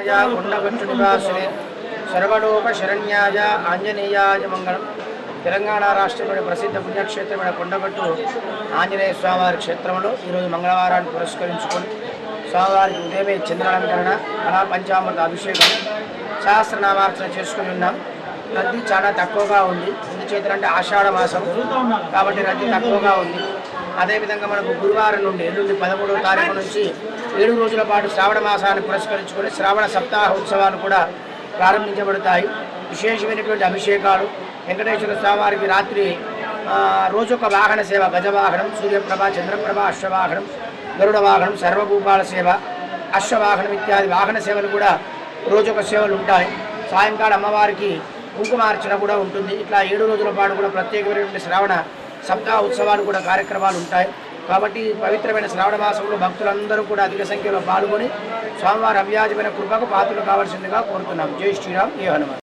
వెంకటరమణాయ కొండగట్టు నివాసులే సర్వలోక శరణ్యాయ ఆంజనేయాయ మంగళం. తెలంగాణ రాష్ట్రంలోని ప్రసిద్ధ పుణ్యక్షేత్రమైన కొండగట్టు ఆంజనేయ స్వామివారి క్షేత్రంలో ఈరోజు మంగళవారాన్ని పురస్కరించుకొని స్వామివారికి ఉదయమే చంద్రాలంకరణ మహా పంచామృత అభిషేకం సహస్రనామార్చన చేసుకుని ఉన్నాం. రద్దీ చాలా తక్కువగా ఉంది. ఎందుచేతంటే ఆషాఢ మాసం కాబట్టి రద్దీ తక్కువగా ఉంది. అదేవిధంగా మనకు గురువారం నుండి ఎల్లుండి 13వ తారీఖు నుంచి 7 రోజుల పాటు శ్రావణ మాసాన్ని పురస్కరించుకొని శ్రావణ సప్తాహ ఉత్సవాలు కూడా ప్రారంభించబడతాయి. విశేషమైనటువంటి అభిషేకాలు వెంకటేశ్వర స్వామివారికి రాత్రి రోజొక వాహన సేవ, గజవాహనం, సూర్యప్రభ, చంద్రప్రభ, అశ్వవాహనం, గరుడ వాహనం, సర్వభూపాల సేవ, అశ్వవాహనం ఇత్యాది వాహన సేవలు కూడా రోజొక సేవలు ఉంటాయి. సాయంకాలం అమ్మవారికి కుంకుమార్చన కూడా ఉంటుంది. ఇట్లా 7 రోజుల పాటు కూడా ప్రత్యేకమైనటువంటి శ్రావణ సప్తాహ ఉత్సవాలు కూడా కార్యక్రమాలు ఉంటాయి. కాబట్టి పవిత్రమైన శ్రావణ మాసంలో భక్తులందరూ కూడా అధిక సంఖ్యలో పాల్గొని స్వామివారి అవ్యాజమైన కృపకు పాత్రలు కావాల్సిందిగా కోరుతున్నాం. జై శ్రీరామ్, జై హనుమాన్.